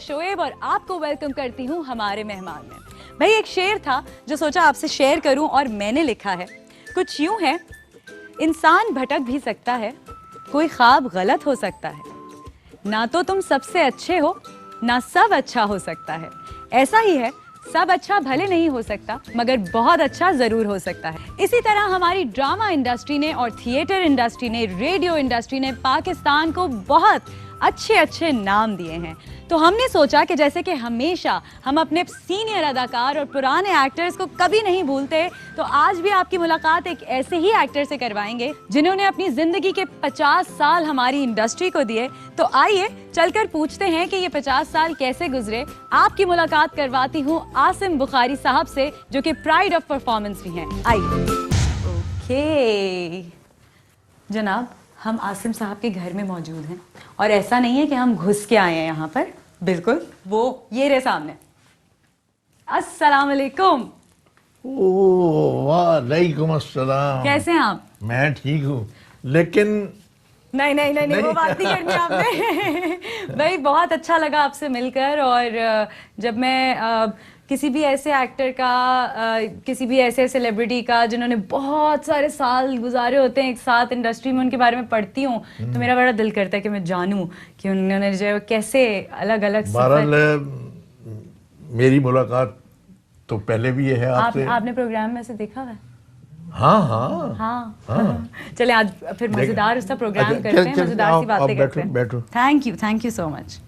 शोएब और आपको वेलकम करती हूँ हमारे मेहमान में। भाई एक शेर था जो सोचा आपसे शेयर करूं और मैंने लिखा है कुछ यूं है, इंसान भटक भी सकता है, कोई ख्वाब गलत हो सकता है, ना तो तुम सबसे अच्छे हो ना सब अच्छा हो सकता है। ऐसा ही है, सब अच्छा भले नहीं हो सकता मगर बहुत अच्छा जरूर हो सकता है। इसी तरह हमारी ड्रामा इंडस्ट्री ने और थिएटर इंडस्ट्री ने, रेडियो इंडस्ट्री ने पाकिस्तान को बहुत अच्छे अच्छे नाम दिए हैं। तो हमने सोचा कि जैसे कि हमेशा हम अपने सीनियर अदाकार और पुराने एक्टर्स को कभी नहीं भूलते, तो आज भी आपकी मुलाकात एक ऐसे ही एक्टर से करवाएंगे जिन्होंने अपनी जिंदगी के 50 साल हमारी इंडस्ट्री को दिए। तो आइए चलकर पूछते हैं कि ये 50 साल कैसे गुजरे। आपकी मुलाकात करवाती हूँ आसिम बुखारी साहब से, जो कि प्राइड ऑफ परफॉर्मेंस भी हैं। आइए। ओके जनाब, हम आसिम साहब के घर में मौजूद हैं और ऐसा नहीं है कि हम घुस के आए हैं यहाँ पर, बिल्कुल वो ये रहे सामने। अस्सलाम वालेकुम। वालेकुम अस्सलाम। कैसे हैं आप? मैं ठीक हूँ, लेकिन नहीं वो बात नहीं करनी आपने। भाई बहुत अच्छा लगा आपसे मिलकर, और जब मैं किसी भी ऐसे एक्टर का, किसी भी ऐसे सेलिब्रिटी का जिन्होंने बहुत सारे साल गुजारे होते हैं एक साथ इंडस्ट्री में, उनके बारे में पढ़ती हूँ तो मेरा बड़ा दिल करता है कि मैं जानूं कि उन्होंने जो है कैसे अलग अलग। बहरहाल मेरी मुलाकात तो पहले भी है आपसे। आपने प्रोग्राम में से देखा है? हाँ। चले आज फिर मजेदार उसका प्रोग्राम करते हैं, मजेदार सी बातें करते हैं। बैठो। Thank you so much.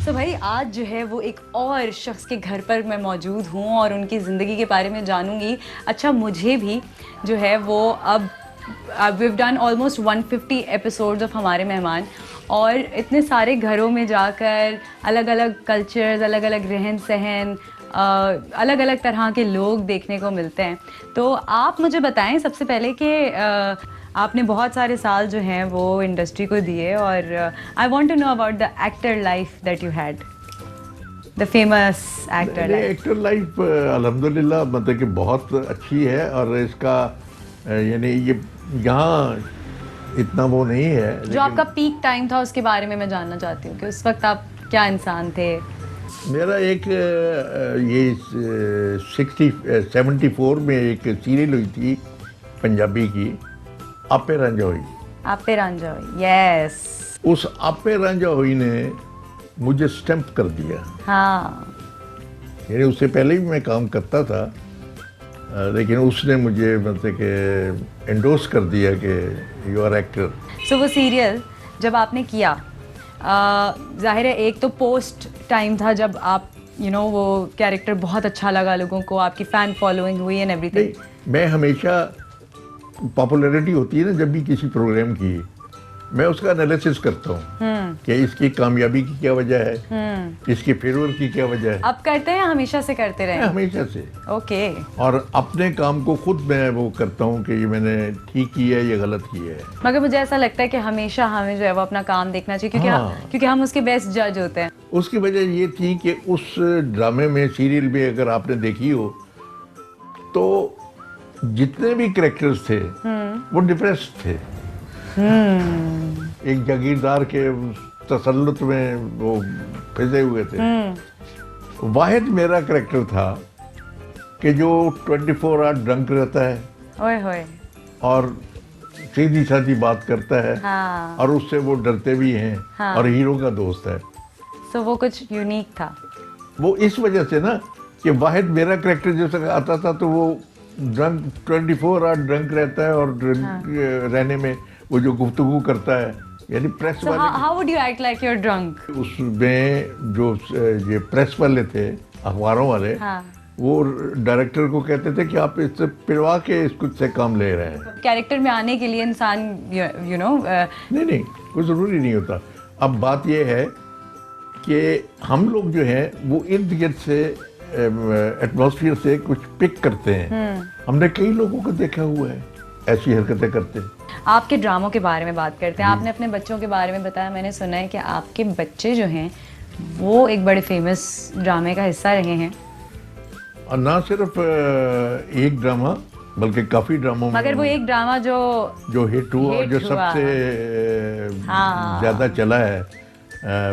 तो भाई आज जो है वो एक और शख्स के घर पर मैं मौजूद हूँ और उनकी ज़िंदगी के बारे में जानूंगी। अच्छा, मुझे भी जो है वो अब we've done almost 150 episodes of हमारे मेहमान, और इतने सारे घरों में जाकर अलग अलग कल्चर्स, अलग अलग रहन सहन, अलग अलग तरह के लोग देखने को मिलते हैं। तो आप मुझे बताएं सबसे पहले कि आपने बहुत सारे साल जो हैं वो इंडस्ट्री को दिए, और I want to know about the actor life that you had, the famous actor life. Actor life अल्हम्दुलिल्लाह मतलब कि बहुत अच्छी है, और इसका यानी ये यहाँ इतना वो नहीं है। जो आपका पीक टाइम था उसके बारे में मैं जानना चाहती हूँ कि उस वक्त आप क्या इंसान थे। मेरा एक ये 74 में एक सीरियल हुई थी पंजाबी की, आपे रांझा होई। आपे रांझा होई, यस। उस आपे रांझा होई ने मुझे स्टैंप कर दिया। हाँ, यानी उससे पहले भी मैं काम करता था, लेकिन उसने मुझे मतलब कि एंडोर्स कर दिया कि यू आर एक्टर। सो वो सीरियल जब आपने किया, जाहिर है एक तो पोस्ट टाइम था जब आप वो कैरेक्टर बहुत अच्छा लगा लोगों को, आपकी फैन फॉलोइंग हुई एंड एवरीथिंग। मैं हमेशा पॉपुलैरिटी होती है ना जब भी किसी प्रोग्राम की, मैं उसका एनालिसिस करता हूँ कि इसकी कामयाबी की क्या वजह है, इसके फेलियर की क्या वजह है। अब करते हैं, हमेशा से करते रहे? हमेशा से। ओके। और अपने काम को खुद मैं वो करता हूँ कि ये मैंने ठीक किया है या गलत किया है। मगर मुझे ऐसा लगता है कि हमेशा हमें जो है वो अपना काम देखना चाहिए, क्योंकि हम उसके बेस्ट जज होते हैं। उसकी वजह ये थी कि उस ड्रामे में, सीरियल में अगर आपने देखी हो तो जितने भी कैरेक्टर्स थे वो डिप्रेस्ड थे। एक जागीरदार के तसल्लुत में वो फंसे हुए थे। वाहिद मेरा कैरेक्टर था कि जो 24 आवर ड्रंक रहता है, ओए होए, और सीधी साधी बात करता है। हाँ। और उससे वो डरते भी हैं। हाँ। और हीरो का दोस्त है। तो वो कुछ यूनिक था। वो इस वजह से ना कि वाहिद मेरा कैरेक्टर जैसा आता था तो वो ड्रंक 24 आवर ड्रंक रहता है, और रहने में वो जो गुफ्तगू करता है, यानी प्रेस वाले। How would you act like you are drunk? उसमें जो ये प्रेस वाले थे, अखबारों वाले, हाँ। वो डायरेक्टर को कहते थे कि आप इससे पिलवा के इसको से काम ले रहे हैं। कैरेक्टर में आने के लिए इंसान नहीं, कोई ज़रूरी नहीं होता। अब बात ये है कि हम लोग जो है वो इर्द गिर्द से एटमॉस्फेयर से कुछ पिक करते हैं। हमने कई लोगों को देखा हुआ है ऐसी हरकतें करते हैं। आपके ड्रामों के बारे में बात करते हैं। आपने अपने बच्चों के बारे में बताया, मैंने सुना है कि आपके बच्चे जो हैं वो एक बड़े फेमस ड्रामे का हिस्सा रहे हैं। और ना सिर्फ एक ड्रामा बल्कि काफ़ी ड्रामों में। मगर वो एक ड्रामा जो हिट हुआ, जो सबसे ज़्यादा चला है,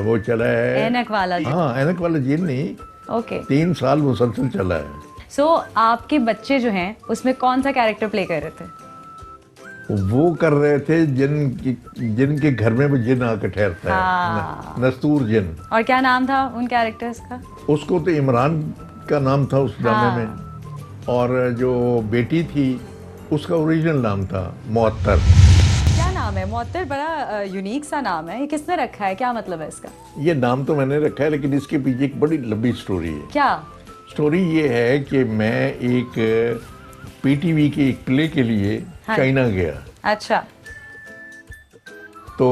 वो चला है ऐनक वाला जिन। हाँ ऐनक वाला जिन नहीं, ओके 3 साल मुसलसल चला है। सो आपके बच्चे जो हैं उसमें कौन सा कैरेक्टर प्ले कर रहे थे? वो कर रहे थे जिनके घर में वो जिन आकर ठहरता हाँ। है, नस्तूर जिन। और क्या नाम था उन कैरेक्टर्स का? उसको तो इमरान का नाम था उस ड्रामे हाँ। में, और जो बेटी थी उसका ओरिजिनल नाम था मुअत्तर। क्या नाम है? मुअत्तर बड़ा यूनिक सा नाम है, ये किसने रखा है, क्या मतलब है इसका? ये नाम तो मैंने रखा है, लेकिन इसके पीछे एक बड़ी लंबी स्टोरी है। क्या? स्टोरी ये है कि मैं एक पीटीवी के एक प्ले के लिए हाँ। चाइना गया, अच्छा। तो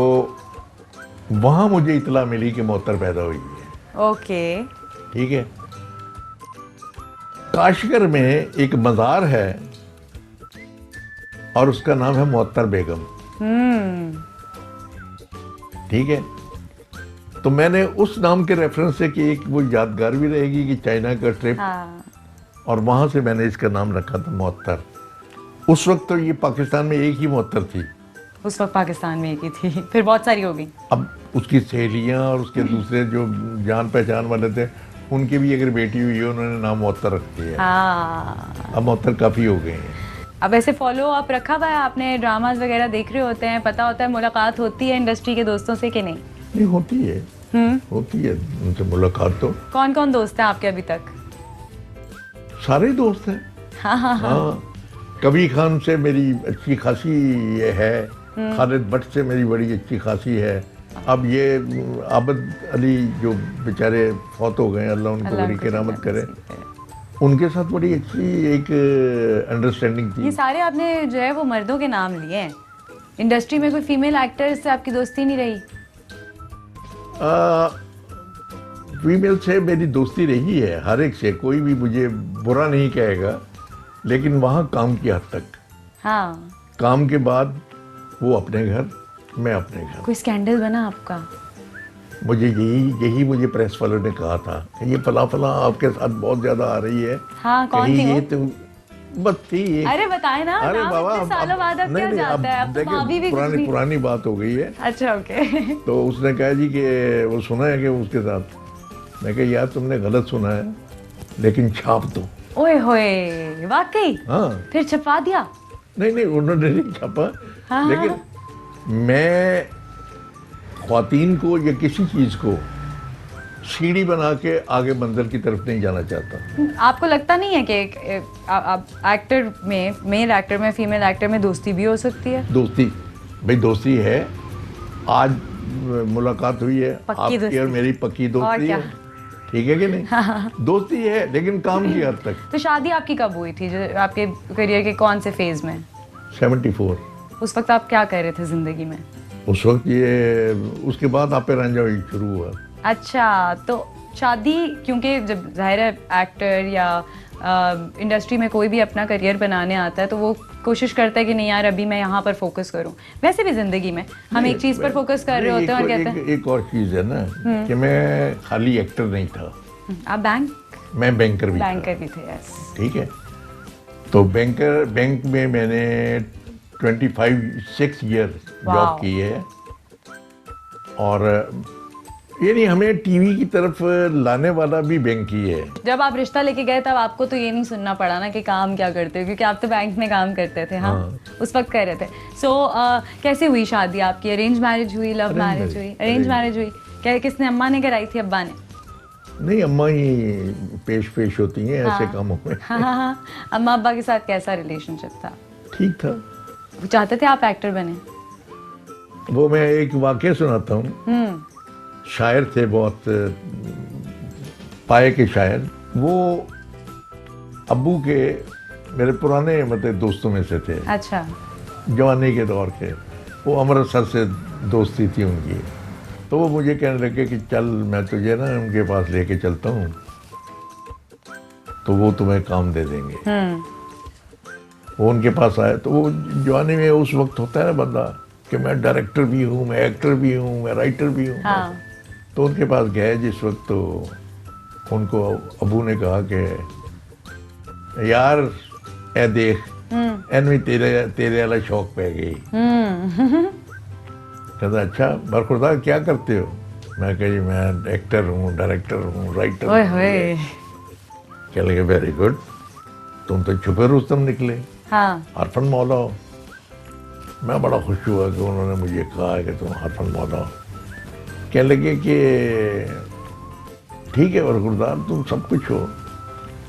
वहाँ मुझे इतला मिली कि मुअत्तर पैदा हुई है। ओके। ठीक है। काशगर में एक मज़ार है और उसका नाम है मुअत्तर बेगम। ठीक है। तो मैंने उस नाम के रेफरेंस से कि एक वो यादगार भी रहेगी कि चाइना का ट्रिप, हाँ। और वहाँ से मैंने इसका नाम रखा था मुअत्तर। उस वक्त तो ये पाकिस्तान में एक ही मुअत्तर थी, उस वक्त पाकिस्तान में एक ही थी, फिर बहुत सारी हो गई। अब उसकी सहेलियाँ और उसके दूसरे जो जान पहचान वाले थे उनकी भी अगर बेटी हुई है उन्होंने नाम मुअत्तर रख दिया। हाँ। अब मुअत्तर काफ़ी हो गए हैं। अब ऐसे फॉलो अप रखा हुआ है आपने? ड्रामाज वगैरह देख रहे होते हैं, पता होता है, मुलाकात होती है इंडस्ट्री के दोस्तों से कि नहीं? नहीं होती है, होती है उनसे मुलाकात तो। कौन कौन दोस्त हैं आपके अभी तक? सारे दोस्त हैं। हाँ हाँ हाँ। हाँ, कबीर खान से मेरी अच्छी खासी ये है, खालिद भट्ट से मेरी बड़ी अच्छी खासी है। अब ये आबद अली जो बेचारे फौत हो गए, अल्लाह उनको अल्लाह बड़ी उनको करामत जन्नत करे, नसीब करे। उनके साथ बड़ी अच्छी एक अंडरस्टैंडिंग ये थी। सारे आपने जो है वो मर्दों के नाम लिए हैं, इंडस्ट्री में कोई फीमेल एक्टर से आपकी दोस्ती नहीं रही? फीमेल से मेरी दोस्ती रही है, हर एक से, कोई भी मुझे बुरा नहीं कहेगा, लेकिन वहाँ काम की हद तक। हाँ। काम के बाद वो अपने घर, मैं अपने घर। कोई स्कैंडल बना आपका? मुझे यही मुझे प्रेस वालों ने कहा था कि ये फला आपके साथ बहुत ज्यादा आ रही है। हाँ, कौन कहीं थी ये वो? तो बस थी ये। अरे बताए ना, अरे नाम बाबा, इतने सालों बाद अब क्या जाता है, अब तो देखिए, भाभी भी कुछ नहीं। पुरानी बात हो गई है। अच्छा ओके। तो उसने कहा जी कि वो सुना है कि उसके साथ। मैं कहा यार तुमने गलत सुना है, लेकिन छाप दो। ओए होए, वाकई? हाँ। फिर छपा दिया? नहीं उन्होंने नहीं छापा। हाँ, लेकिन मैं ख्वातीन को या किसी चीज को सीढ़ी बना के आगे मंजिल की तरफ नहीं जाना चाहता। आपको लगता नहीं है कि एक्टर में, मेल एक्टर में, फीमेल एक्टर में दोस्ती भी हो सकती है? दोस्ती, भाई दोस्ती है। आज मुलाकात हुई है, पक्की आपकी दोस्ती। और मेरी पक्की और दोस्ती क्या? है। ठीक है कि नहीं? दोस्ती है, लेकिन काम की हद तक। तो शादी आपकी कब हुई थी, जो आपके करियर के कौन से फेज में? 74। उस वक्त आप क्या कर रहे थे जिंदगी में? उस वक्त ये, उसके बाद आपे रंजा शुरू हुआ। अच्छा, तो शादी, क्योंकि जब जाहिर है एक्टर या इंडस्ट्री में कोई भी अपना करियर बनाने आता है तो वो कोशिश करता है कि नहीं यार अभी मैं यहाँ पर फोकस करूँ। वैसे भी जिंदगी में हम एक चीज़ पर फोकस कर रहे होते हैं और कहते हैं। एक और चीज़ है ना कि मैं खाली एक्टर नहीं था, आप मैं बैंकर भी थे। यस। ठीक है। तो बैंक में मैंने 6 ईयर जॉब की है। और ये नहीं, हमें टीवी की तरफ लाने वाला भी बैंक ही है। जब आप रिश्ता लेके गए तब आपको तो ये नहीं सुनना पड़ा ना कि काम क्या करते हो, क्योंकि आप तो बैंक में काम करते थे। हाँ। उस वक्त कर रहे थे। सो कैसे हुई शादी आपकी? अरेंज मैरिज हुई, लव मैरिज हुई? अरेंज मैरिज हुई। क्या किसने, अम्मा ने कराई थी, अब्बा ने? नहीं, अम्मा ही पेश होती हैं ऐसे कामों में। हाँ। अम्मा अब्बा के साथ कैसा रिलेशनशिप था? ठीक था। वो चाहते थे आप एक्टर बने? वो मैं एक वाकया सुनाता हूँ। शायर थे बहुत पाए के शायर, वो अब्बू के मेरे पुराने मतलब दोस्तों में से थे। अच्छा। जवानी के दौर के। वो अमृतसर से दोस्ती थी उनकी। तो वो मुझे कहने लगे कि चल मैं तुझे ना उनके पास लेके चलता हूँ, तो वो तुम्हें काम दे देंगे। वो उनके पास आए तो वो जवानी में उस वक्त होता है ना बंदा कि मैं डायरेक्टर भी हूँ, मैं एक्टर भी हूँ, मैं राइटर भी हूँ। हाँ। तो उनके पास गए जिस वक्त, तो उनको अबू ने कहा कि यार ए देख एनवी तेरे वाला शौक पे गई। कहता अच्छा बरखुरदार क्या करते हो? मैं कहा जी मैं एक्टर हूँ, डायरेक्टर हूँ, राइटर ओए हूँ। होए। कह लगे वेरी गुड, तुम तो छुपे रुस्तम निकले, हाँ हरफन मौला हो। मैं बड़ा खुश हुआ कि उन्होंने मुझे कहा है कि तुम हरफन मौला हो। कह लगे कि ठीक है बरखुरदार, तुम सब कुछ हो,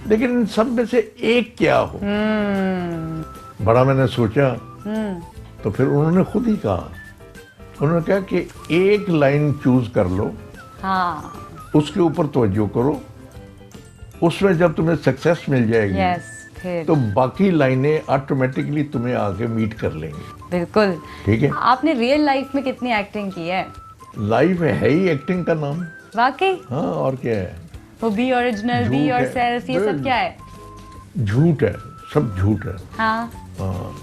लेकिन इन सब में से एक क्या हो। बड़ा मैंने सोचा, तो फिर उन्होंने खुद ही कहा, उन्होंने कहा कि एक लाइन चूज कर लो, हाँ उसके ऊपर तवज्जो करो, उसमें जब तुम्हें सक्सेस मिल जाएगी यस फिर तो बाकी लाइनें ऑटोमेटिकली तुम्हें आके मीट कर लेंगी। बिल्कुल। ठीक है, आपने रियल लाइफ में कितनी एक्टिंग की है? लाइफ है ही एक्टिंग का नाम। वाकई? हाँ और क्या है, वो बी ओरिजिनल, बी झूठ योर है। सेल्फ, ये सब क्या है? झूठ है, सब झूठ है। हाँ। हाँ,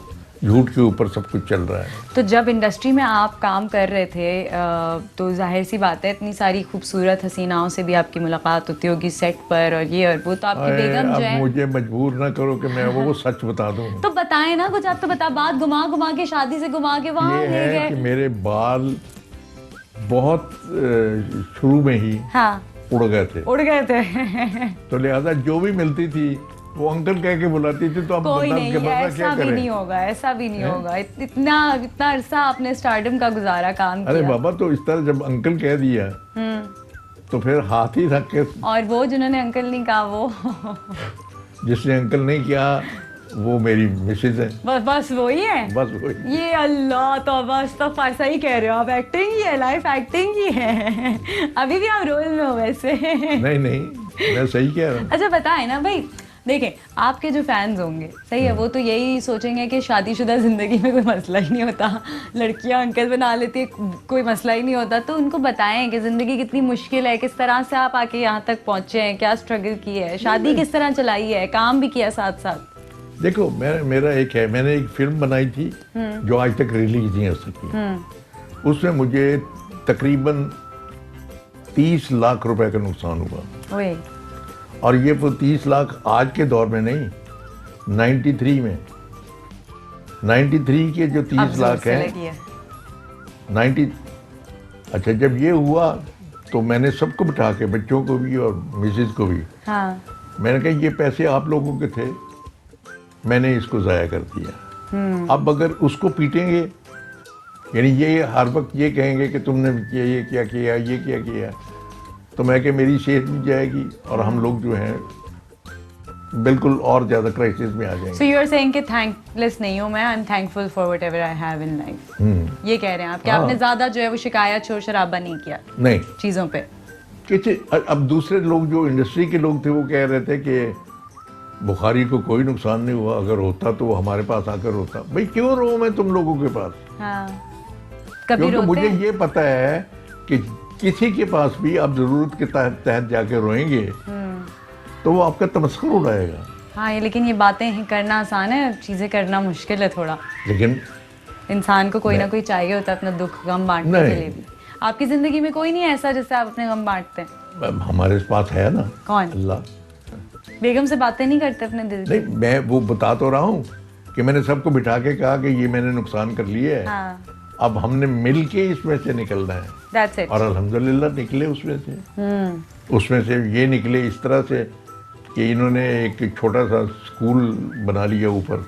झूठ के ऊपर सब कुछ चल रहा है। तो जब इंडस्ट्री में आप काम कर रहे थे तो जाहिर सी बात है इतनी सारी खूबसूरत हसीनाओं से भी आपकी मुलाकात होती होगी सेट पर और ये और वो, तो आपकी बेगम अब जो है। मुझे मजबूर ना करो कि मैं वो सच बता दूं। तो बताएं ना कुछ, आप तो बता, बात घुमा घुमा के शादी से घुमा के वहां ये ले है कि गए। मेरे बाल बहुत शुरू में ही हाँ उड़ गए थे, उड़ गए थे। तो लिहाजा जो भी मिलती थी वो अंकल कह के बुलाती थी, तो अब कोई बंदा नहीं, के बंदा ऐसा क्या भी करे। नहीं होगा, ऐसा भी नहीं हैं? होगा। इतना इतना अरसा आपने स्टारडम का गुजारा, काम अरे किया। बाबा, तो इस तरह जब अंकल कह दिया तो फिर हाथ ही रख के, और वो जिन्होंने अंकल नहीं कहा वो जिसने अंकल नहीं किया वो मेरी मिसेज है। बस बस वही है। बस वही। ये अल्लाह, तो बस तो सही कह रहे हो आप, एक्टिंग ही है, लाइफ एक्टिंग ही है। अभी भी आप रोल में हो वैसे। नहीं नहीं, मैं सही कह रहा हूँ। अच्छा बताएं ना भाई, देखें आपके जो फैंस होंगे, सही है, वो तो यही सोचेंगे कि शादीशुदा जिंदगी में कोई मसला ही नहीं होता, लड़कियां अंकल बना लेती है, कोई मसला ही नहीं होता। तो उनको बताएं कि जिंदगी कितनी मुश्किल है, किस तरह से आप आके यहाँ तक पहुंचे हैं, क्या स्ट्रगल की है, शादी किस तरह चलाई है, काम भी किया साथ साथ। देखो, मेरा एक है, मैंने एक फिल्म बनाई थी जो आज तक रिलीज नहीं हो सकी। उसमें मुझे तकरीबन 30 लाख रुपए का नुकसान हुआ। ओए। और ये वो 30 लाख आज के दौर में नहीं, 93 में, 93 के जो 30 लाख हैं 90। अच्छा, जब ये हुआ तो मैंने सबको बिठा के, बच्चों को भी और मिसेज को भी, हाँ। मैंने कहा ये पैसे आप लोगों के थे, मैंने इसको ज़ाया कर दिया। अब अगर उसको पीटेंगे, यानी ये हर वक्त ये कहेंगे कि तुमने ये क्या किया, ये क्या किया, तो मैं कि मेरी सेहत भी जाएगी और हम लोग जो हैं बिल्कुल और ज़्यादा क्राइसिस में आ जाएंगे। So you are saying कि थैंकलेस नहीं हूँ मैं, I am thankful for whatever I have in life. ये कह रहे हैं आप कि आपने ज़्यादा जो है वो शिकायत शोर शराबा नहीं किया नहीं चीज़ों पे। किसी, अब दूसरे लोग जो इंडस्ट्री के लोग थे वो कह रहे थे कि बुखारी को कोई नुकसान नहीं हुआ, अगर होता तो वो हमारे पास आकर होता। भाई क्यों रो मैं तुम लोगों के पास? हाँ। कभी क्योंकि रोते मुझे हैं? ये पता है कि किसी के पास भी आप जरूरत के तहत जाके रोएंगे तो वो आपका तमस्खुर उड़ाएगा। हाँ, ये लेकिन ये बातें करना आसान है, चीज़ें करना मुश्किल है थोड़ा। लेकिन इंसान को कोई ना कोई चाहिए होता है अपना दुख गम बांटने के नहीं। लिए भी। आपकी जिंदगी में कोई नहीं है ऐसा जिससे आप अपने गम बांटते हैं? अब हमारे पास है ना, कौन? अल्लाह। बेगम से बातें नहीं करते अपने दिल की? नहीं, मैं वो बता तो रहा हूँ कि मैंने सबको बिठा के कहा कि ये मैंने नुकसान कर लिया है, हाँ, अब हमने मिल के इसमें से निकलना है। that's it। और अल्हम्दुलिल्लाह निकले उसमें से। उसमें से ये निकले इस तरह से कि इन्होंने एक छोटा सा स्कूल बना लिया ऊपर,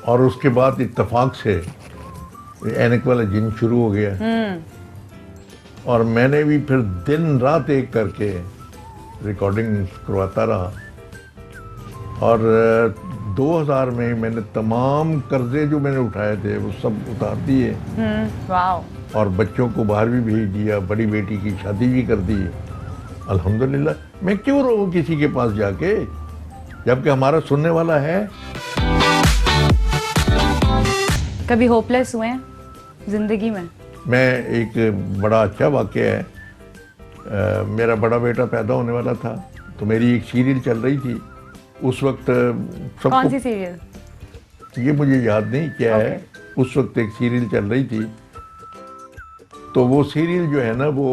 और उसके बाद इत्तेफाक से ऐनक वाला जिन शुरू हो गया, और मैंने भी फिर दिन रात एक करके रिकॉर्डिंग करवाता रहा। और 2000 में मैंने तमाम कर्जे जो मैंने उठाए थे वो सब उतार दिए, वाओ। और बच्चों को बाहर भी भेज दिया, बड़ी बेटी की शादी भी कर दी, अल्हम्दुलिल्लाह। मैं क्यों रहूं किसी के पास जाके, जबकि हमारा सुनने वाला है। कभी होपलेस हुए हैं जिंदगी में? मैं, एक बड़ा अच्छा वाक़या है, मेरा बड़ा बेटा पैदा होने वाला था, तो मेरी एक सीरियल चल रही थी उस वक्त। कौन सी सीरियल? ये मुझे याद नहीं क्या है, उस वक्त एक सीरियल चल रही थी, तो वो सीरियल जो है ना वो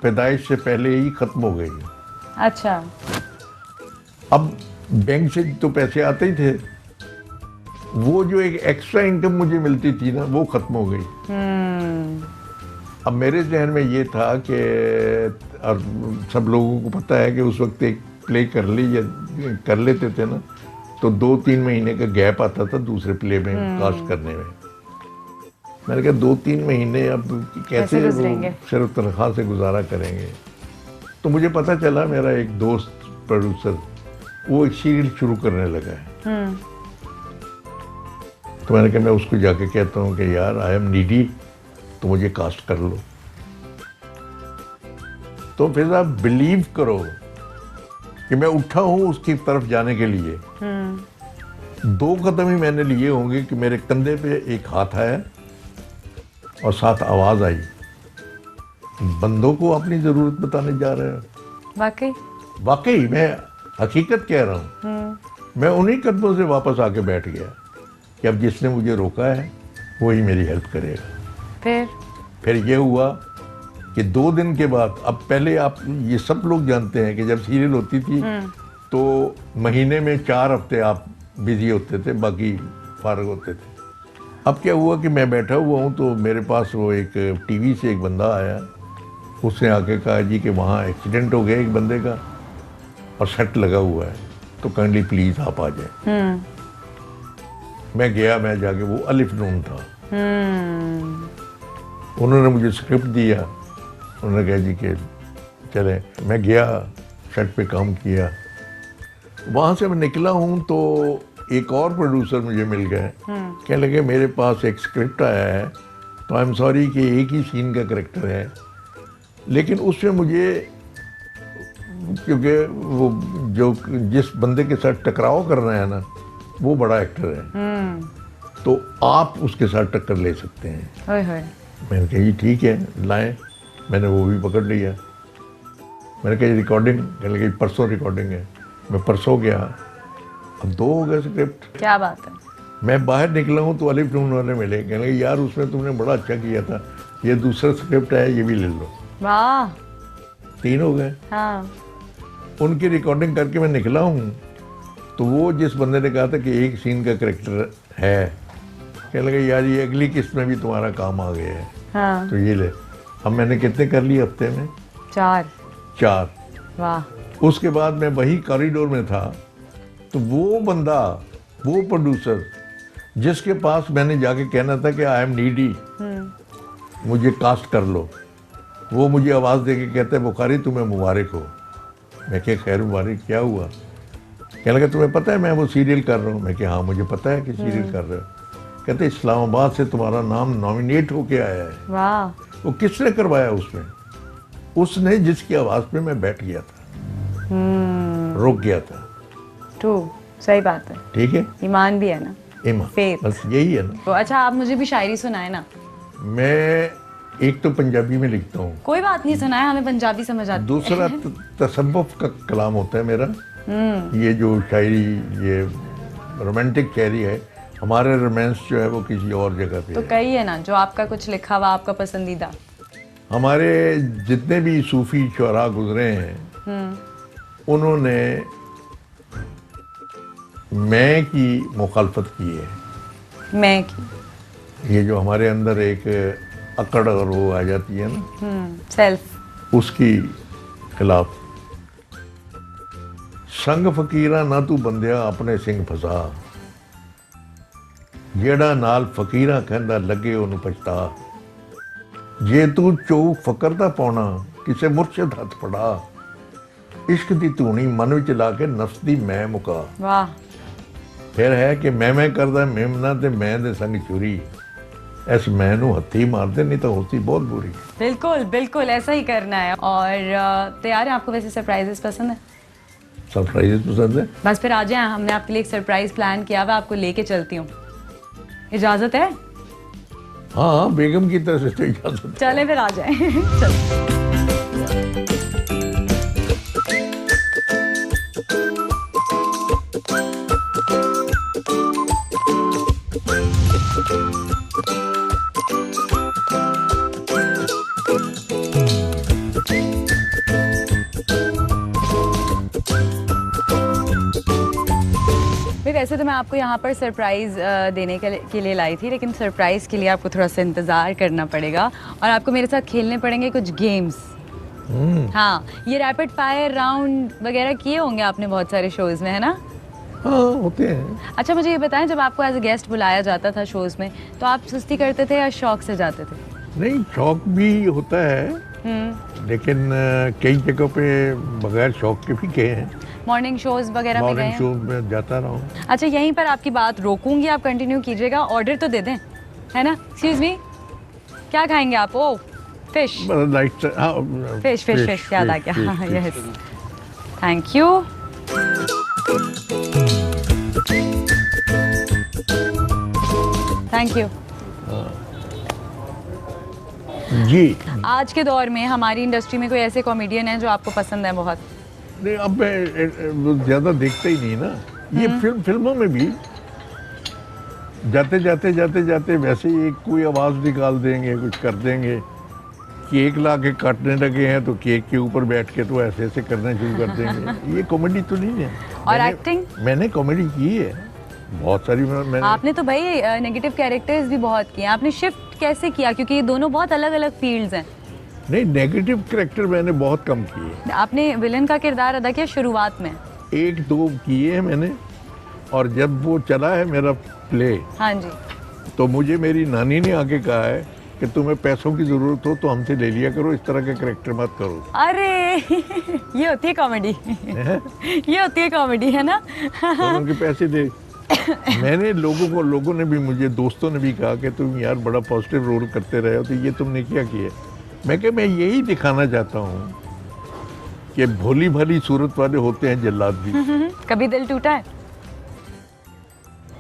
पैदाइश से पहले ही ख़त्म हो गई। अच्छा। अब बैंक से तो पैसे आते ही थे, वो जो एक एक्स्ट्रा इनकम मुझे मिलती थी ना वो ख़त्म हो गई। अब मेरे जहन में ये था कि, और सब लोगों को पता है कि उस वक्त एक प्ले कर लेते थे ना, तो 2-3 महीने का गैप आता था दूसरे प्ले में कास्ट करने में। मैंने कहा 2-3 महीने अब कैसे वो गुजरेंगे? सिर्फ तनख्वाह से गुजारा करेंगे। तो मुझे पता चला, मेरा एक दोस्त प्रोड्यूसर वो एक सीरियल शुरू करने लगा है। तो मैंने कहा मैं उसको जाके कहता हूँ कि यार आई एम नीडी, तो मुझे कास्ट कर लो। तो फिर आप बिलीव करो कि मैं उठा हूँ उसकी तरफ जाने के लिए, 2 कदम ही मैंने लिए होंगे कि मेरे कंधे पे एक हाथ आया और साथ आवाज आई, बंदों को अपनी जरूरत बताने जा रहे हो। वाकई मैं हकीकत कह रहा हूँ। मैं उन्हीं कदमों से वापस आके बैठ गया कि अब जिसने मुझे रोका है वही मेरी हेल्प करेगा। फिर ये हुआ कि 2 दिन के बाद, अब पहले आप ये सब लोग जानते हैं कि जब सीरियल होती थी तो महीने में 4 हफ्ते आप बिजी होते थे, बाकी फारग होते थे। अब क्या हुआ कि मैं बैठा हुआ हूँ तो मेरे पास वो एक टीवी से एक बंदा आया, उसने आके कहा जी कि वहाँ एक्सीडेंट हो गया एक बंदे का और सेट लगा हुआ है, तो काइंडली प्लीज आप आ जाए। मैं गया, मैं जाके, वो अलिफ नून था। उन्होंने मुझे स्क्रिप्ट दिया, उन्होंने कहा जी कि चले। मैं गया, सेट पे काम किया। वहाँ से मैं निकला हूँ तो एक और प्रोड्यूसर मुझे मिल गए, कहने लगे मेरे पास एक स्क्रिप्ट आया है, तो आई एम सॉरी कि एक ही सीन का करेक्टर है, लेकिन उसमें मुझे, क्योंकि वो जो जिस बंदे के साथ टकराव करना है ना, वो बड़ा एक्टर है, तो आप उसके साथ टक्कर ले सकते हैं। मैंने कहा जी ठीक है, लाएं। मैंने वो भी पकड़ लिया। मैंने कहा रिकॉर्डिंग, कहने लगे परसों रिकॉर्डिंग है। मैं परसों गया, अब 2 हो गए स्क्रिप्ट। क्या बात है। मैं बाहर निकला हूँ तो अलिफ नून वाले मिले, कहने लगे यार उसमें तुमने बड़ा अच्छा किया था, ये दूसरा स्क्रिप्ट है, ये भी ले लो। वाह। 3 हो गए। हाँ। उनकी रिकॉर्डिंग करके मैं निकला हूँ तो वो जिस बंदे ने कहा था कि एक सीन का करेक्टर है, कहने लगे यार ये अगली किस्त में भी तुम्हारा काम आ गया है। हाँ। तो ये ले। अब मैंने कितने कर लिए हफ्ते में? 4। वाह। उसके बाद मैं वही कॉरिडोर में था, तो वो बंदा, वो प्रोड्यूसर जिसके पास मैंने जाके कहना था कि आई एम नीडी, मुझे कास्ट कर लो, वो मुझे आवाज़ दे के कहते हैं बुखारी तुम्हें मुबारक हो। मैं क्या खैर मुबारक, क्या हुआ? कहने लगा तुम्हें पता है मैं वो सीरियल कर रहा हूँ। मैं क्या हाँ मुझे पता है कि सीरियल कर रहे हो। कहते इस्लामाबाद से तुम्हारा नाम नॉमिनेट होके आया है। वाह। वो किसने करवाया? उसमें, उसने जिसकी आवाज़ पे मैं बैठ गया था, रुक गया था। ट्रू, सही बात है। ठीक है, ईमान भी है ना, ईमान, Faith। बस यही है ना। तो अच्छा आप मुझे भी शायरी सुनाए ना। मैं एक तो पंजाबी में लिखता हूँ, कोई बात नहीं, सुनाए, हमें पंजाबी समझ आती है। दूसरा तसव्वुफ का कलाम होता है मेरा। ये जो शायरी, ये रोमांटिक शायरी है, हमारे रोमांस जो है वो किसी और जगह पे तो है। कही है ना जो आपका कुछ लिखा हुआ आपका पसंदीदा। हमारे जितने भी सूफी शुअरा गुजरे हैं उन्होंने मैं की मुखालफत की है। मैं की, ये जो हमारे अंदर एक अकड़ और वो आ जाती है ना, सेल्फ, उसकी खिलाफ। संग फकीरा ना तू बंदिया अपने सिंह फसा, ਜਿਹੜਾ ਨਾਲ ਫਕੀਰਾਂ ਕਹਿੰਦਾ ਲੱਗੇ ਉਹਨੂੰ ਪਛਤਾ, ਜੇ ਤੂੰ ਚੋ ਫਕਰ ਦਾ ਪਾਉਣਾ ਕਿਸੇ ਮੁਰਸ਼ਿਦ ਹੱਥ ਫੜਾ, ਇਸ਼ਕ ਦੀ ਧੂਣੀ ਮਨ ਵਿੱਚ ਲਾ ਕੇ ਨਫਸ ਦੀ ਮੈਂ ਮੁਕਾ। ਵਾਹ। ਫਿਰ ਹੈ ਕਿ ਮੈਂ ਕਰਦਾ ਮੇਮਨਾ ਤੇ ਮੈਂ ਦੇ ਸੰਗ ਚੋਰੀ, ऐसे मैं नू हत्थी मार दे, नहीं तो होती बहुत बुरी। बिल्कुल बिल्कुल ऐसा ही करना है। और तैयार है? आपको वैसे सरप्राइजेस पसंद है? सरप्राइजेस पसंद है? बस फिर आ जाए, हमने आपके लिए एक सरप्राइज प्लान किया हुआ, आपको लेके चलती हूँ। इजाजत है? हाँ, बेगम की तरफ से तो इजाजत है। चले फिर आ जाए। चलो। वैसे तो मैं आपको यहाँ पर सरप्राइज देने के लिए लाई थी, लेकिन सरप्राइज के लिए आपको थोड़ा सा इंतज़ार करना पड़ेगा और आपको मेरे साथ खेलने पड़ेंगे कुछ गेम्स। हाँ, ये रैपिड फायर राउंड वगैरह किए होंगे आपने बहुत सारे शोज में, है ना? हाँ, होते हैं। अच्छा, मुझे ये बताएं, जब आपको एज ए गेस्ट बुलाया जाता था शोज में, तो आप सुस्ती करते थे या शौक से जाते थे? नहीं, शौक भी होता है, लेकिन कई जगह पे बगैर शौक के भी गए हैं। मॉर्निंग शोज वगैरह में गए मॉर्निंग हैं? शो में जाता रहा हूँ। अच्छा, यहीं पर आपकी बात रोकूंगी, आप कंटिन्यू कीजिएगा। ऑर्डर तो दे दें, है ना? एक्सक्यूज मी, क्या खाएंगे आप? Oh fish, light, fish fish fish याद आ गया। Yes, thank you. Thank you जी। आज के दौर में हमारी इंडस्ट्री में कोई ऐसे कॉमेडियन हैं जो आपको पसंद है बहुत? नहीं, अब मैं ज्यादा देखता ही नहीं ना। ये फिल्मों में भी जाते जाते वैसे ही कोई आवाज निकाल देंगे, कुछ कर देंगे। केक ला के काटने लगे हैं तो केक के ऊपर बैठ के तो ऐसे ऐसे करना शुरू कर देंगे। ये कॉमेडी तो नहीं है। और एक्टिंग? मैंने कॉमेडी की है बहुत सारी। मैंने आपने तो भाई नेगेटिव कैरेक्टर्स भी बहुत किए, आपने शिफ्ट कैसे किया? क्योंकि ये दोनों बहुत अलग अलग फील्ड्स हैं। नहीं, नेगेटिव कैरेक्टर मैंने बहुत कम किए। आपने विलन का किरदार अदा किया शुरुआत में? एक दो किए हैं मैंने, और जब वो चला है मेरा प्ले, हाँ जी, तो मुझे मेरी नानी ने आके कहा है कि तुम्हें पैसों की जरूरत हो तो हमसे ले लिया करो, इस तरह के कैरेक्टर मत करो। अरे ये होती है कॉमेडी। ये होती है कॉमेडी, है ना? तो उनके पैसे दे। मैंने लोगों ने भी, मुझे दोस्तों ने भी कहा कि तुम यार बड़ा पॉजिटिव रोल करते रहे हो, तो ये तुमने क्या किया? मैं क्या, मैं यही दिखाना चाहता हूँ कि भोली भाली सूरत वाले होते हैं जल्लाद भी। कभी दिल टूटा है?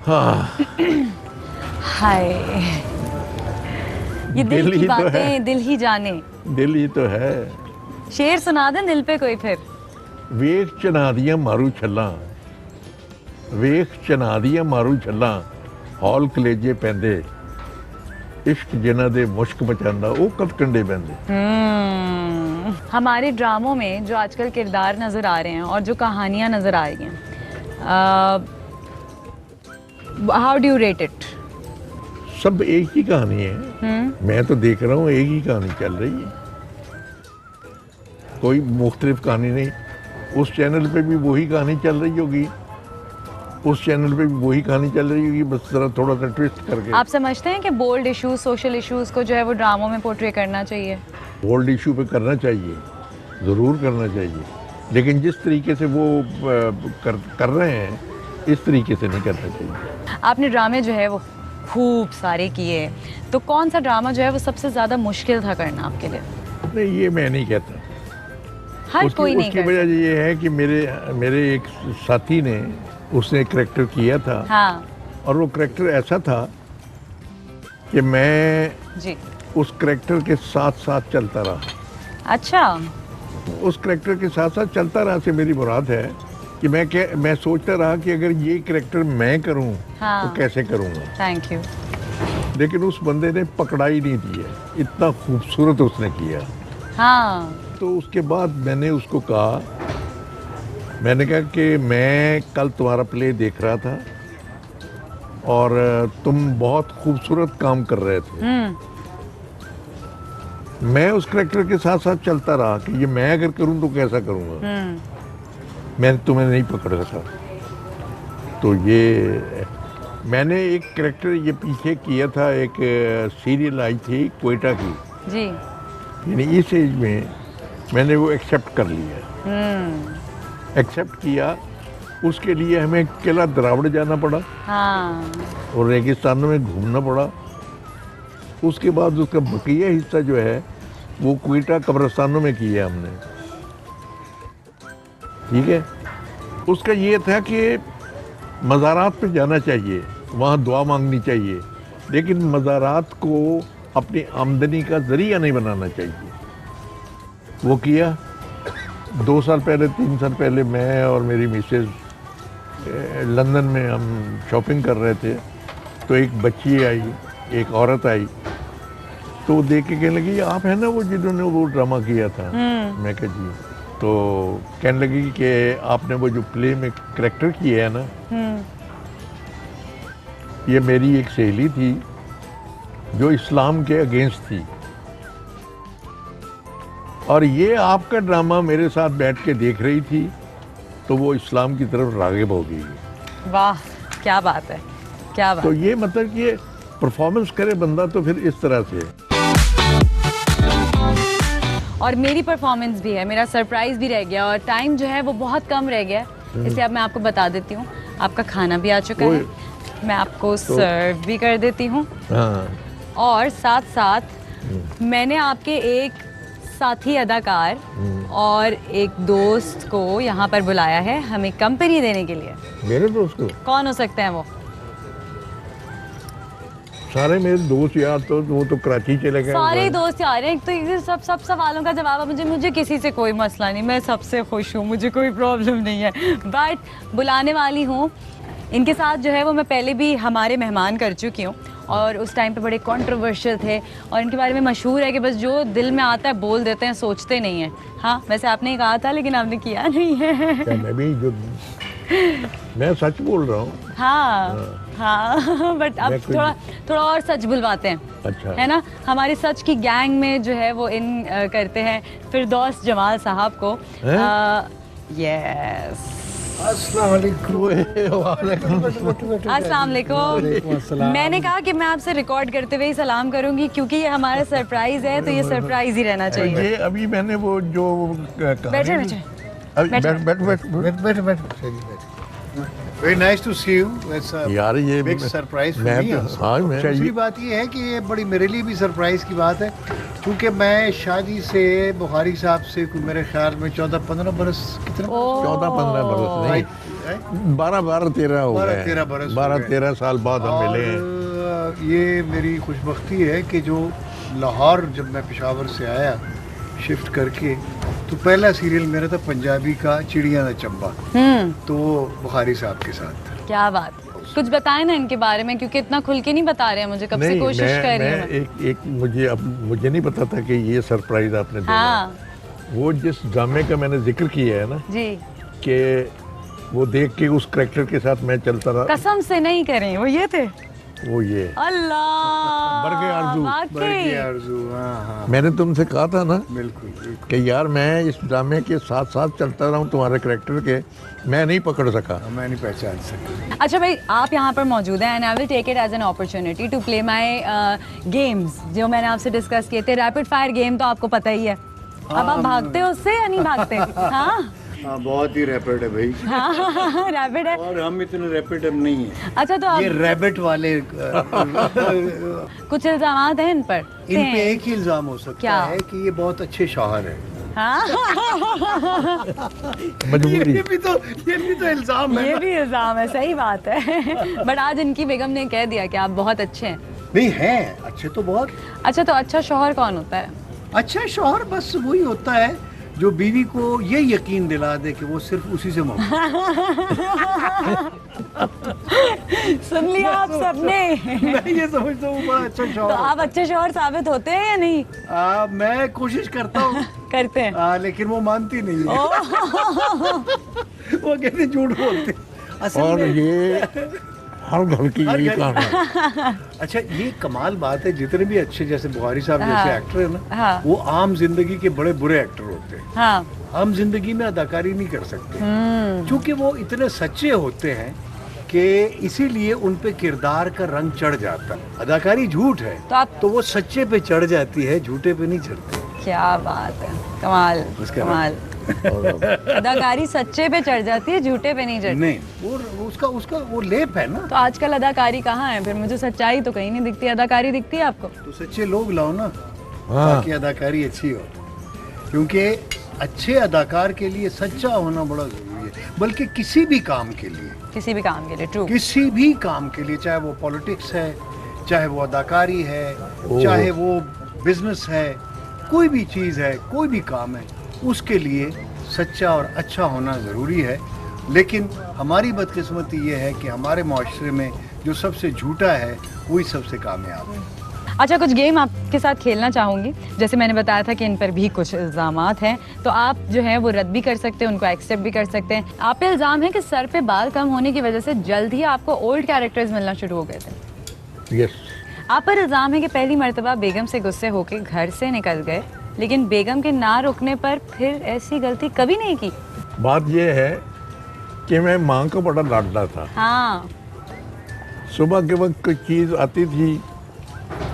हाँ, हाय, ये दिल दिल की ही तो है। बातें दिल ही जाने। दिल ही तो है। शेर सुना दें दिल पे कोई फिर। ਵੇਖ ਚਨਾ ਦੀਆਂ ਮਾਰੂ ਛੱਲਾਂ, ਵੇਖ ਚਨਾ ਦੀਆਂ ਮਾਰੂ ਛੱਲਾਂ, ਹੌਲ ਕਲੇਜੇ ਪੈਂਦੇ, इश्क जिन्हां दे मुश्क मचांदा ਉਹ कद कंडे बहंदे। हमारे ड्रामों में जो आजकल किरदार नजर आ रहे हैं और जो कहानियां नजर आ रही हैं, how do you rate it? सब एक ही कहानी है। मैं तो देख रहा हूँ एक ही कहानी चल रही है, कोई मुख्तलिफ कहानी नहीं। उस चैनल पे भी वही कहानी चल रही होगी, उस चैनल पे भी वही कहानी चल रही होगी, बस जरा थोड़ा सा ट्विस्ट करके। आप समझते हैं कि बोल्ड इश्यूज, सोशल इश्यूज को जो है वो ड्रामों में पोर्ट्रे करना चाहिए? बोल्ड इशू पे करना चाहिए, ज़रूर करना चाहिए, लेकिन जिस तरीके से वो कर रहे हैं, इस तरीके से नहीं करना चाहिए। आपने ड्रामे जो है वो खूब सारे किए, तो कौन सा ड्रामा जो है वो सबसे ज़्यादा मुश्किल था करना आपके लिए? नहीं, ये मैं नहीं कहता। हर कोई नहीं उसकी कर वजह ये है कि मेरे एक साथी ने, उसने करेक्टर किया था। हाँ और वो करेक्टर ऐसा था कि मैं जी, उस करेक्टर के साथ साथ चलता रहा। अच्छा, उस करेक्टर के साथ साथ चलता रहा से मेरी मुराद है कि मैं सोचता रहा कि अगर ये करेक्टर मैं करूं हाँ। तो कैसे करूंगा। Thank you. लेकिन उस बंदे ने पकड़ा ही नहीं दिया, इतना खूबसूरत उसने किया। हाँ, तो उसके बाद मैंने उसको कहा, मैंने कहा कि मैं कल तुम्हारा प्ले देख रहा था और तुम बहुत खूबसूरत काम कर रहे थे। मैं उस करेक्टर के साथ साथ चलता रहा कि ये मैं अगर करूं तो कैसा करूंगा। मैंने तुम्हें नहीं पकड़ा था। तो ये मैंने एक करेक्टर ये पीछे किया था, एक सीरियल आई थी कोयटा की जी, यानी इस एज में मैंने वो एक्सेप्ट कर लिया। एक्सेप्ट किया, उसके लिए हमें किला द्रावड़ जाना पड़ा हाँ, और रेगिस्तानों में घूमना पड़ा। उसके बाद उसका बकिया हिस्सा जो है वो कोयटा कब्रिस्तानों में किया हमने। ठीक है, उसका ये था कि मज़ारात पे जाना चाहिए, वहाँ दुआ मांगनी चाहिए, लेकिन मज़ारात को अपनी आमदनी का ज़रिया नहीं बनाना चाहिए। वो किया। 2 साल पहले, 3 साल पहले मैं और मेरी मिसेज लंदन में हम शॉपिंग कर रहे थे, तो एक बच्ची आई, एक औरत आई, तो वो देख के कहने लगी, आप है ना वो जिन्होंने वो ड्रामा किया था? मैं कहा जी। तो कहने लगी कि आपने वो जो प्ले में करेक्टर किया है ना, ये मेरी एक सहेली थी जो इस्लाम के अगेंस्ट थी, और ये आपका ड्रामा मेरे साथ बैठ के देख रही थी, तो वो इस्लाम की तरफ राग़िब हो गई। वाह, क्या बात है, क्या बात। तो ये मतलब कि परफॉर्मेंस करे बंदा तो फिर इस तरह से। और मेरी परफॉर्मेंस भी है, मेरा सरप्राइज भी रह गया, और टाइम जो है वो बहुत कम रह गया, इसलिए अब मैं आपको बता देती हूँ। आपका खाना भी आ चुका है, मैं आपको सर्व भी कर देती हूँ। हाँ। और साथ साथ मैंने आपके एक साथी अदाकार और एक दोस्त को यहाँ पर बुलाया है हमें कंपनी देने के लिए। मेरे दोस्त को? कौन हो सकते हैं वो? सारे मेरे दोस्त यार तो वो तो कराची चले गए। सारे दोस्त यार हैं, तो ये सब सवालों का जवाब है। मुझे किसी से कोई मसला नहीं, मैं सबसे खुश हूँ, मुझे कोई प्रॉब्लम नहीं है। बट बुलाने वाली हूँ, इनके साथ जो है वो मैं पहले भी हमारे मेहमान कर चुकी हूँ, और उस टाइम पे बड़े कंट्रोवर्शियल थे, और इनके बारे में मशहूर है कि बस जो दिल में आता है बोल देते हैं, सोचते नहीं हैं। हाँ, वैसे आपने कहा था लेकिन आपने किया नहीं है। मैं सच बोल रहा हूँ। हाँ हाँ, बट अब थोड़ा और सच बुलवाते हैं। अच्छा। है ना, हमारी सच की गैंग में जो है वो इन करते हैं फिरदौस जमाल साहब को। यस, अस्सलाम वालेकुम। अस्सलाम वालेकुम। मैंने कहा कि मैं आपसे रिकॉर्ड करते हुए ही सलाम करूंगी, क्योंकि ये हमारा सरप्राइज है, तो ये सरप्राइज ही रहना चाहिए। ये अभी मैंने वो जो बैठे very nice to see you. यार ये बिग सरप्राइज फॉर मैं मी। हाँ मैं दूसरी बात ये है कि ये बड़ी मेरे लिए भी सरप्राइज की बात है, क्योंकि मैं शादी से बुखारी साहब से मेरे ख्याल में 14-15 बरस, कितने 14-15 बरस नहीं, 12-13 हो गए। 12-13 बरस, 12-13 साल बाद हम मिले हैं। और ये मेरी खुशबख्ती है कि जो लाहौर, जब मैं पेशावर से आया शिफ्ट करके, तो पहला सीरियल मेरा था पंजाबी का चिड़िया दा चंबा, तो बुखारी साहब के साथ था। क्या बात, कुछ बताएं ना इनके बारे में, क्योंकि इतना खुल के नहीं बता रहे हैं, मुझे कब से कोशिश कर रही हूँ। एक मुझे नहीं पता था कि ये सरप्राइज आपने देना। हाँ। वो जिस ड्रामे का मैंने जिक्र किया है ना जी, कि वो देख के उस करैक्टर के साथ मैं चलता रहा। कसम से नहीं करें, वो ये थे? वो ये अल्लाह, बरगे आरज़ू। बरगे आरज़ू, हाँ हाँ, मैंने तुमसे कहा था ना बिल्कुल बिल्कुल कि यार मैं इस ड्रामे के साथ साथ चलता रहा हूँ तुम्हारे करैक्टर के, मैं नहीं पकड़ सका। मैं नहीं पहचान सका। अच्छा भाई, आप यहाँ पर मौजूद हैं, and I will take it as an opportunity to play my games जो मैंने आपसे डिस्कस किए थे। रैपिड फायर गेम तो आपको पता ही है। अब आप भागते हो उससे या नहीं भागते? हाँ हाँ, बहुत ही रैपिड है भाई। हाँ रैपिड है, और हम इतने रैपिड हम नहीं है। अच्छा, तो आप ये रैबिट वाले कुछ इल्जामात हैं इन पर? इन पे एक ही इल्जाम हो सकता क्या? है कि ये बहुत अच्छे शौहर है। हाँ मजबूरी। ये भी तो इल्जाम है ये ना। भी इल्जाम है, सही बात है। बट आज इनकी बेगम ने कह दिया कि आप बहुत अच्छे हैं। नहीं है, अच्छे तो बहुत। अच्छा, तो अच्छा शौहर कौन होता है? अच्छा शौहर बस वही होता है जो बीवी को ये यकीन दिला दे कि वो सिर्फ उसी से मोहब्बत। सुन लिया आप सबने। मैं ये समझता हूँ बड़ा अच्छा तो शौहर। आप अच्छे शौहर साबित होते हैं या नहीं? मैं कोशिश करता हूँ। करते हैं। लेकिन वो मानती नहीं है। वो कहते झूठ बोलते। असल और में ये हर घर की हर यही घर- कहानी है। अच्छा, ये कमाल बात है, जितने भी अच्छे जैसे बुखारी साहब जैसे हाँ। एक्टर है ना, हाँ। वो आम जिंदगी के बड़े बुरे एक्टर होते हैं। हाँ, आम जिंदगी में अदाकारी नहीं कर सकते, क्योंकि वो इतने सच्चे होते हैं कि इसीलिए उन पे किरदार का रंग चढ़ जाता है। अदाकारी झूठ है तो वो सच्चे पे चढ़ जाती है, झूठे पे नहीं चढ़ती। क्या बात है, कमाल उसका कमाल। अदाकारी सच्चे पे चढ़ जाती है, झूठे पे नहीं चढ़ती। नहीं, वो उसका वो लेप है ना। तो आजकल अदाकारी कहाँ है फिर? मुझे सच्चाई तो कहीं नहीं दिखती, अदाकारी दिखती है आपको? तो सच्चे लोग लाओ ना, हाँ। ताकि अदाकारी अच्छी हो, क्योंकि अच्छे अदाकार के लिए सच्चा होना बड़ा जरूरी है, बल्कि किसी भी काम के लिए, किसी भी काम के लिए। ट्रू। किसी भी काम के लिए, चाहे वो पॉलिटिक्स है, चाहे वो अदाकारी है, चाहे वो बिजनेस है, कोई भी चीज़ है, कोई भी काम है, उसके लिए सच्चा और अच्छा होना ज़रूरी है। लेकिन हमारी बदकिस्मती ये है कि हमारे माशरे में जो सबसे झूठा है वही सबसे कामयाब है। अच्छा, कुछ गेम आप आपके साथ खेलना चाहूँगी। जैसे मैंने बताया था कि इन पर भी कुछ इल्ज़ामात हैं, तो आप जो है वो रद्द भी कर सकते हैं, उनको एक्सेप्ट भी कर सकते हैं। आप पे इल्ज़ाम है कि सर पे बाल कम होने की वजह से जल्द ही आपको ओल्ड कैरेक्टर्स मिलना शुरू हो गए थे। यस। आप पर इल्ज़ाम है कि पहली मर्तबा बेगम से गुस्से होकर घर से निकल गए, लेकिन बेगम के ना रुकने पर फिर ऐसी गलती कभी नहीं की। बात यह है कि मैं माँ को बड़ा डांटता था। हाँ, सुबह के वक्त कोई चीज़ आती थी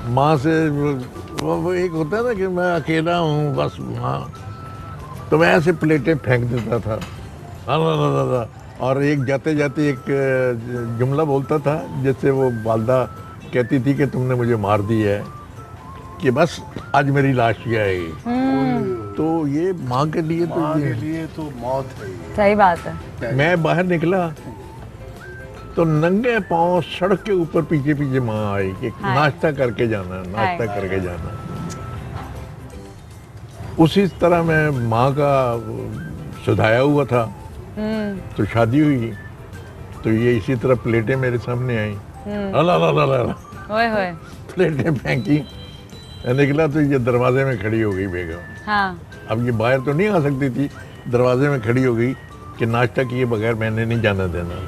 माँ से, वो एक होता है ना कि मैं अकेला हूँ बस माँ, तो मैं ऐसे प्लेटें फेंक देता था। और एक जाते जाते एक जुमला बोलता था, जैसे वो वालदा कहती थी कि तुमने मुझे मार दी है, कि बस आज मेरी लाश ही आएगी। तो ये माँ के लिए तो माँ के ये लिए तो मौत है ये। सही बात है। मैं बाहर निकला तो नंगे पांव सड़क के ऊपर पीछे पीछे माँ आई कि हाय। नाश्ता करके जाना, नाश्ता हाय। करके जाना। उसी तरह मैं माँ का सुधाया हुआ था। तो शादी हुई तो ये इसी तरह प्लेटें मेरे सामने आई, अला ला ला ला ला, ओए होए। प्लेटें फेंकी। मैं निकला तो ये दरवाजे में खड़ी हो गई बेगम। हाँ, अब ये बाहर तो नहीं आ सकती थी, दरवाजे में खड़ी हो गई कि नाश्ता किए बगैर मैंने नहीं जाना देना।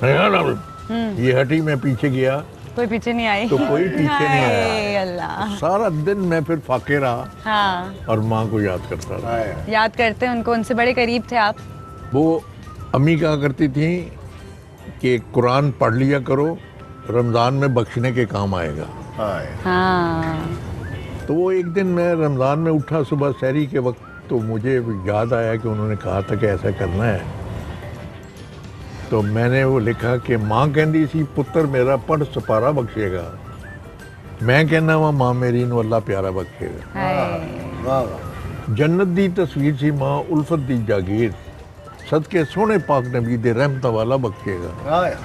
ये हटी, मैं पीछे गया कोई पीछे नहीं आई। तो कोई पीछे नहीं आया। हाय अल्लाह। सारा दिन मैं फिर फाके रहा हाँ, और माँ को याद करता रहा। हाय। याद करते हैं उनको, उनसे बड़े करीब थे आप। वो अम्मी कहा करती थी कि कुरान पढ़ लिया करो, रमज़ान में बख्शने के काम आएगा। हाय। हाँ, तो वो एक दिन मैं रमज़ान में उठा सुबह सहरी के वक्त, तो मुझे याद आया कि उन्होंने कहा था कि ऐसा करना है। तो मैंने वो लिखा कि माँ कहती सी पुत्र मेरा पढ़ सपारा बख्शेगा, मैं कहना वा माँ मेरी नु अल्लाह प्यारा बख्शेगा। हाय। वाह वाह। जन्नत दी तस्वीर सी माँ उल्फत दी जागीर, सदके सोने पाक नबी दे रहमत वाला बख्शेगा। हाय।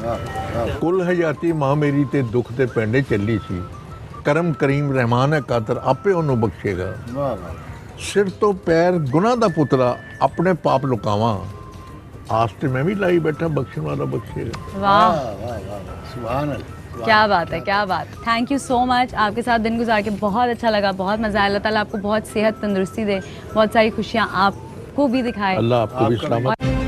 वाह वाह। कुल हजाती माँ मेरी ते दुख ते पेंडे चली सी, करम करीम रहमान है कातर आपे ओनू बख्शेगा। वाह वाह। सिर तो पैर गुनाह दा पुतला अपने पाप लुकावा, आस्ते मैं भी लाई बैठा बख्शण वाला बख्शेगा। वाह, वाह वाह। सुभान अल्लाह। क्या बात है, क्या बात। Thank you so much. आपके साथ दिन गुजार के बहुत अच्छा लगा, बहुत मज़ा आया। अल्लाह ताला आपको बहुत सेहत तंदुरुस्ती दे, बहुत सारी खुशियाँ आपको भी दिखाए। अल्लाह आपको भी आपका भी। सलामत